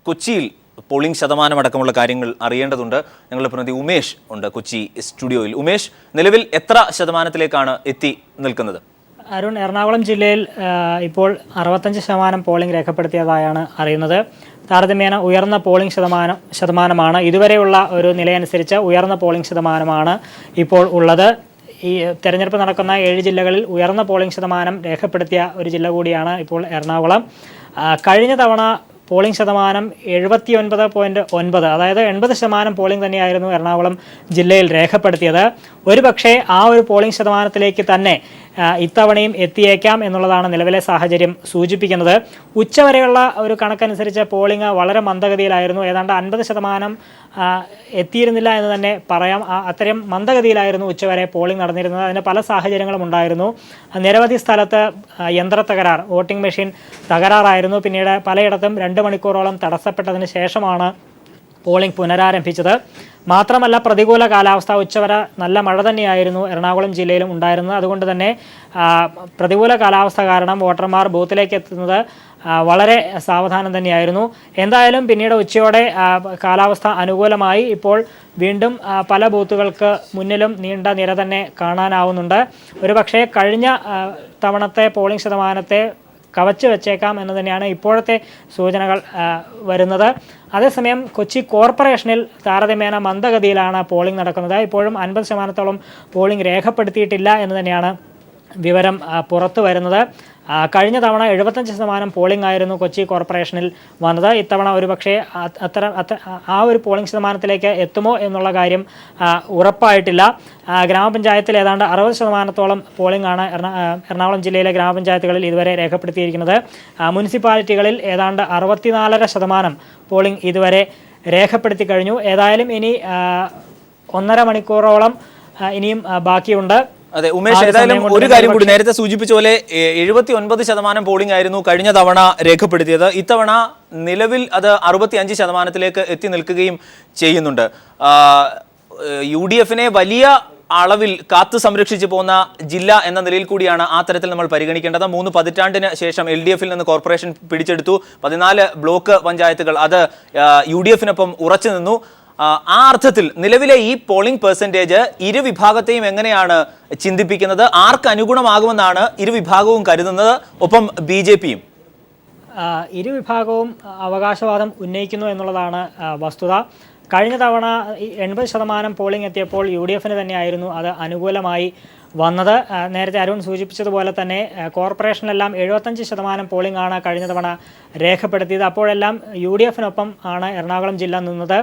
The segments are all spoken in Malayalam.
കൊച്ചിയിൽ പോളിംഗ് ശതമാനമടക്കമുള്ള കാര്യങ്ങൾ അറിയേണ്ടതുണ്ട്. ഞങ്ങളുടെ പ്രതിനിധി ഉമേഷ് ഉണ്ട് കൊച്ചി സ്റ്റുഡിയോയിൽ. ഉമേഷ്, നിലവിൽ എത്ര ശതമാനത്തിലേക്കാണ് എത്തി നിൽക്കുന്നത്? അരുൺ, എറണാകുളം ജില്ലയിൽ ഇപ്പോൾ 65% പോളിംഗ് രേഖപ്പെടുത്തിയതായാണ് അറിയുന്നത്. താരതമ്യേന ഉയർന്ന പോളിംഗ് ശതമാനമാണ്. ഇതുവരെയുള്ള ഒരു നിലയനുസരിച്ച് ഉയർന്ന പോളിംഗ് ശതമാനമാണ് ഇപ്പോൾ ഉള്ളത്. ഈ തെരഞ്ഞെടുപ്പ് നടക്കുന്ന 7 ജില്ലകളിൽ ഉയർന്ന പോളിംഗ് ശതമാനം രേഖപ്പെടുത്തിയ ഒരു ജില്ല കൂടിയാണ് ഇപ്പോൾ എറണാകുളം. കഴിഞ്ഞ തവണ പോളിംഗ് ശതമാനം 79.9, അതായത് 80% പോളിംഗ് തന്നെയായിരുന്നു എറണാകുളം ജില്ലയിൽ രേഖപ്പെടുത്തിയത്. ഒരുപക്ഷെ ആ ഒരു പോളിംഗ് ശതമാനത്തിലേക്ക് തന്നെ ഇത്തവണയും എത്തിയേക്കാം എന്നുള്ളതാണ് നിലവിലെ സാഹചര്യം സൂചിപ്പിക്കുന്നത്. ഉച്ചവരെയുള്ള ഒരു കണക്കനുസരിച്ച് പോളിംഗ് വളരെ മന്ദഗതിയിലായിരുന്നു. ഏതാണ്ട് 50% എത്തിയിരുന്നില്ല എന്ന് തന്നെ പറയാം. അത്രയും മന്ദഗതിയിലായിരുന്നു ഉച്ചവരെ പോളിംഗ് നടന്നിരുന്നത്. അതിന് പല സാഹചര്യങ്ങളും ഉണ്ടായിരുന്നു. നിരവധി സ്ഥലത്ത് യന്ത്ര തകരാർ, വോട്ടിംഗ് മെഷീൻ തകരാറായിരുന്നു. പിന്നീട് പലയിടത്തും 2 മണിക്കൂറോളം തടസ്സപ്പെട്ടതിന് ശേഷമാണ് പോളിംഗ് പുനരാരംഭിച്ചത്. മാത്രമല്ല, പ്രതികൂല കാലാവസ്ഥ, ഉച്ചവരെ നല്ല മഴ തന്നെയായിരുന്നു എറണാകുളം ജില്ലയിലും ഉണ്ടായിരുന്നത്. അതുകൊണ്ട് തന്നെ പ്രതികൂല കാലാവസ്ഥ കാരണം വോട്ടർമാർ ബൂത്തിലേക്ക് എത്തുന്നത് വളരെ സാവധാനം തന്നെയായിരുന്നു. എന്തായാലും പിന്നീട് ഉച്ചയോടെ കാലാവസ്ഥ അനുകൂലമായി. ഇപ്പോൾ വീണ്ടും പല ബൂത്തുകൾക്ക് മുന്നിലും നീണ്ട നിര തന്നെ കാണാനാവുന്നുണ്ട്. ഒരുപക്ഷെ കഴിഞ്ഞ തവണത്തെ പോളിംഗ് ശതമാനത്തെ കവച്ചു വെച്ചേക്കാം എന്ന് തന്നെയാണ് ഇപ്പോഴത്തെ സൂചനകൾ വരുന്നത്. അതേസമയം കൊച്ചി കോർപ്പറേഷനിൽ താരതമ്യേന മന്ദഗതിയിലാണ് പോളിംഗ് നടക്കുന്നത്. ഇപ്പോഴും 50%-ഓളം പോളിംഗ് രേഖപ്പെടുത്തിയിട്ടില്ല എന്ന് തന്നെയാണ് വിവരം പുറത്തു വരുന്നത്. കഴിഞ്ഞ തവണ 75% പോളിംഗ് ആയിരുന്നു കൊച്ചി കോർപ്പറേഷനിൽ വന്നത്. ഇത്തവണ ഒരുപക്ഷെ ആ ഒരു പോളിംഗ് ശതമാനത്തിലേക്ക് എത്തുമോ എന്നുള്ള കാര്യം ഉറപ്പായിട്ടില്ല. ഗ്രാമപഞ്ചായത്തിൽ ഏതാണ്ട് 60%-ഓളം പോളിംഗ് ആണ് എറണാകുളം ജില്ലയിലെ ഗ്രാമപഞ്ചായത്തുകളിൽ ഇതുവരെ രേഖപ്പെടുത്തിയിരിക്കുന്നത്. മുനിസിപ്പാലിറ്റികളിൽ ഏതാണ്ട് 64% പോളിംഗ് ഇതുവരെ രേഖപ്പെടുത്തി കഴിഞ്ഞു. ഏതായാലും ഇനി 1.5 മണിക്കൂറോളം ഇനിയും ബാക്കിയുണ്ട്. അതെ ഉമേഷ്, ഏതായാലും ഒരു കാര്യം കൂടി, നേരത്തെ സൂചിപ്പിച്ച പോലെ 79% പോളിംഗ് ആയിരുന്നു കഴിഞ്ഞ തവണ രേഖപ്പെടുത്തിയത്. ഇത്തവണ നിലവിൽ അത് 65%-ത്തിലേക്ക് എത്തി നിൽക്കുകയും ചെയ്യുന്നുണ്ട്. UDF-നെ വലിയ അളവിൽ കാത്തു സംരക്ഷിച്ചു പോകുന്ന ജില്ല എന്ന നിലയിൽ കൂടിയാണ് ആ തരത്തിൽ നമ്മൾ പരിഗണിക്കേണ്ടത്. 3 പതിറ്റാണ്ടിന് ശേഷം LDF-ൽ നിന്ന് കോർപ്പറേഷൻ പിടിച്ചെടുത്തു. 14 ബ്ലോക്ക് പഞ്ചായത്തുകൾ അത് UDF-നൊപ്പം ഉറച്ചു നിന്നു. ആ അർത്ഥത്തിൽ നിലവിലെ ഈ പോളിംഗ് പെർസെൻറ്റേജ് ഇരുവിഭാഗത്തെയും എങ്ങനെയാണ് ചിന്തിപ്പിക്കുന്നത്? ആർക്ക് അനുഗുണമാകുമെന്നാണ് ഇരുവിഭാഗവും കരുതുന്നത്? ഒപ്പം BJP-യും ഇരുവിഭാഗവും അവകാശവാദം ഉന്നയിക്കുന്നു എന്നുള്ളതാണ് വസ്തുത. കഴിഞ്ഞ തവണ 80% പോളിംഗ് എത്തിയപ്പോൾ UDF-ന് തന്നെയായിരുന്നു അത് അനുകൂലമായി വന്നത്. നേരത്തെ അരുൺ സൂചിപ്പിച്ചതുപോലെ തന്നെ കോർപ്പറേഷനിലെല്ലാം 75% പോളിംഗ് ആണ് കഴിഞ്ഞ തവണ രേഖപ്പെടുത്തിയത്. അപ്പോഴെല്ലാം UDF-നൊപ്പം ആണ് എറണാകുളം ജില്ല നിന്നത്.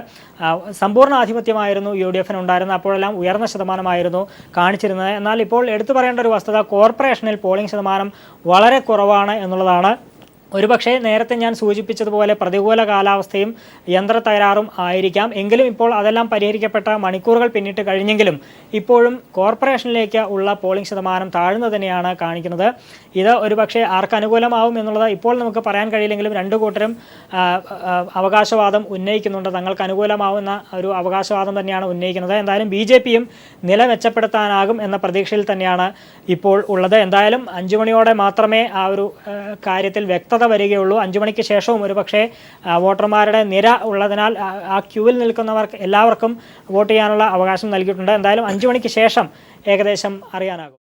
സമ്പൂർണ്ണ ആധിപത്യമായിരുന്നു UDF-ന് ഉണ്ടായിരുന്നത്. അപ്പോഴെല്ലാം ഉയർന്ന ശതമാനമായിരുന്നു കാണിച്ചിരുന്നത്. എന്നാൽ ഇപ്പോൾ എടുത്തു പറയേണ്ട ഒരു വസ്തുത, കോർപ്പറേഷനിൽ പോളിംഗ് ശതമാനം വളരെ കുറവാണ് എന്നുള്ളതാണ്. ഒരുപക്ഷെ നേരത്തെ ഞാൻ സൂചിപ്പിച്ചതുപോലെ പ്രതികൂല കാലാവസ്ഥയും യന്ത്ര തകരാറും ആയിരിക്കാം. എങ്കിലും ഇപ്പോൾ അതെല്ലാം പരിഹരിക്കപ്പെട്ട മണിക്കൂറുകൾ പിന്നിട്ട് കഴിഞ്ഞെങ്കിലും ഇപ്പോഴും കോർപ്പറേഷനിലേക്ക് ഉള്ള പോളിംഗ് ശതമാനം താഴ്ന്നു തന്നെയാണ് കാണിക്കുന്നത്. ഇത് ഒരുപക്ഷെ ആർക്ക് അനുകൂലമാവും എന്നുള്ളത് ഇപ്പോൾ നമുക്ക് പറയാൻ കഴിയില്ലെങ്കിലും രണ്ടു കൂട്ടരും അവകാശവാദം ഉന്നയിക്കുന്നുണ്ട്. തങ്ങൾക്ക് അനുകൂലമാവുന്ന ഒരു അവകാശവാദം തന്നെയാണ് ഉന്നയിക്കുന്നത്. എന്തായാലും BJP-യും നില മെച്ചപ്പെടുത്താനാകും എന്ന പ്രതീക്ഷയിൽ തന്നെയാണ് ഇപ്പോൾ ഉള്ളത്. എന്തായാലും 5 മണിയോടെ മാത്രമേ ആ ഒരു കാര്യത്തിൽ വ്യക്തത വരികയുള്ളൂ. 5 മണിക്ക് ശേഷവും ഒരുപക്ഷെ വോട്ടർമാരുടെ നിര ഉള്ളതിനാൽ ആ ക്യൂവിൽ നിൽക്കുന്നവർക്ക് എല്ലാവർക്കും വോട്ട് ചെയ്യാനുള്ള അവകാശം നൽകിയിട്ടുണ്ട്. എന്തായാലും 5 മണിക്ക് ശേഷം ഏകദേശം അറിയാനാകും.